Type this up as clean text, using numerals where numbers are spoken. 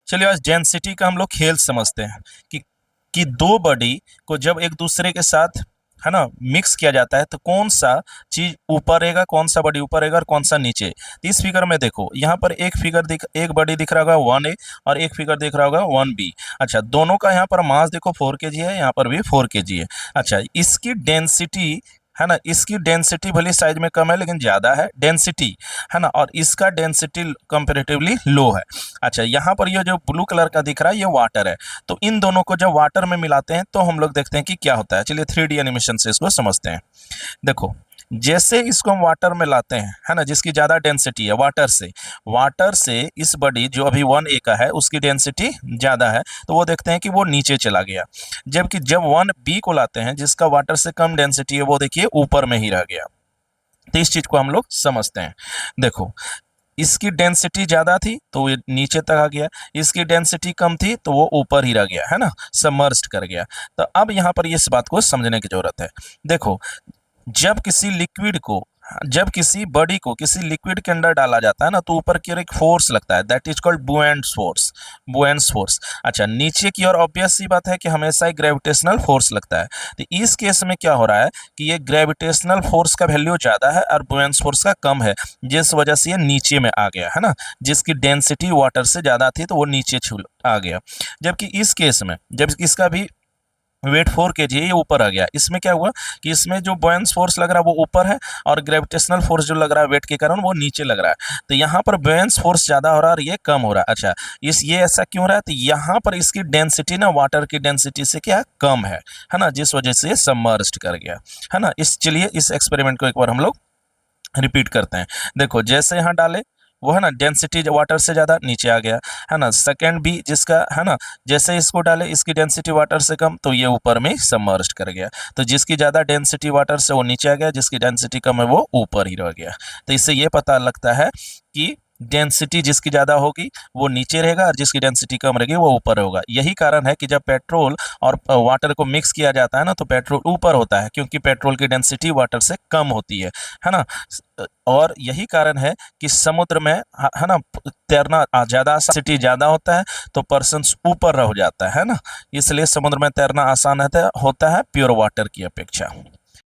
चलिए आज डेंसिटी का हम लोग खेल समझते हैं कि दो बॉडी को जब एक दूसरे के साथ है ना मिक्स किया जाता है तो कौन सा चीज ऊपर रहेगा, कौन सा बॉडी ऊपर रहेगा और कौन सा नीचे। तो इस फिगर में देखो, यहाँ पर एक बॉडी दिख रहा होगा 1A और एक फिगर दिख रहा होगा 1B। अच्छा, दोनों का यहाँ पर मास देखो 4 kg है, यहाँ पर भी 4 kg है। अच्छा, इसकी डेंसिटी है ना, इसकी डेंसिटी भले साइज में कम है लेकिन ज्यादा है डेंसिटी, है ना, और इसका डेंसिटी कंपेरेटिवली लो है। अच्छा, यहाँ पर ये जो ब्लू कलर का दिख रहा है ये वाटर है। तो इन दोनों को जब वाटर में मिलाते हैं तो हम लोग देखते हैं कि क्या होता है। चलिए 3D एनिमेशन से इसको समझते हैं। देखो, जैसे इसको हम वाटर में लाते हैं, है ना, जिसकी ज्यादा डेंसिटी है वाटर से इस बॉडी जो अभी 1A का है उसकी डेंसिटी ज्यादा है, तो वो देखते हैं कि वो नीचे चला गया। जबकि जब 1B को लाते हैं जिसका वाटर से कम डेंसिटी है, वो देखिए ऊपर में ही रह गया। तो इस चीज को हम लोग समझते हैं। देखो, इसकी डेंसिटी ज्यादा थी तो ये नीचे तक आ गया, इसकी डेंसिटी कम थी तो वो ऊपर ही रह गया, है ना, सबमर्ज्ड कर गया। तो अब यहाँ पर इस बात को समझने की जरूरत है। देखो, जब किसी बॉडी को किसी लिक्विड के अंदर डाला जाता है ना, तो ऊपर की ओर एक फोर्स लगता है, दैट इज कॉल्ड बुएंट फोर्स। अच्छा, नीचे की ओर ऑब्वियस सी बात है कि हमेशा एक ग्रेविटेशनल फोर्स लगता है। तो इस केस में क्या हो रहा है कि ये ग्रेविटेशनल फोर्स का वैल्यू ज्यादा है और बुएंट फोर्स का कम है, जिस वजह से ये नीचे में आ गया, है ना। जिसकी डेंसिटी वाटर से ज्यादा थी तो वो नीचे छू आ गया। जबकि इस केस में जब इसका भी वेट 4 kg है, ये ऊपर आ गया। इसमें क्या हुआ कि इसमें जो बॉयंस फोर्स लग रहा है वो ऊपर है और ग्रेविटेशनल फोर्स जो लग रहा है वेट के कारण वो नीचे लग रहा है। तो यहाँ पर बॉयंस फोर्स ज्यादा हो रहा है और ये कम हो रहा है। अच्छा, ये ऐसा क्यों हो रहा है? तो यहाँ पर इसकी डेंसिटी ना वाटर की डेंसिटी से क्या कम है ना, जिस वजह से ये सबमर्ज्ड कर गया, है ना। चलिए इस एक्सपेरिमेंट को एक बार हम लोग रिपीट करते हैं। देखो, जैसे यहाँ डाले वो है ना डेंसिटी वाटर से ज्यादा नीचे आ गया, है ना। सेकंड भी जिसका है ना, जैसे इसको डाले इसकी डेंसिटी वाटर से कम तो ये ऊपर में सबमर्ज्ड कर गया। तो जिसकी ज्यादा डेंसिटी वाटर से वो नीचे आ गया, जिसकी डेंसिटी कम है वो ऊपर ही रह गया। तो इससे ये पता लगता है कि डेंसिटी जिसकी ज्यादा होगी वो नीचे रहेगा और जिसकी डेंसिटी कम रहेगी वो ऊपर होगा। यही कारण है कि जब पेट्रोल और वाटर को मिक्स किया जाता है ना, तो पेट्रोल ऊपर होता है, क्योंकि पेट्रोल की डेंसिटी वाटर से कम होती है ना। और यही कारण है कि समुद्र में है ना तैरना ज्यादा डेंसिटी ज्यादा होता है तो पर्सन ऊपर रह जाता है ना। इसलिए समुद्र में तैरना आसान होता है प्योर वाटर की अपेक्षा।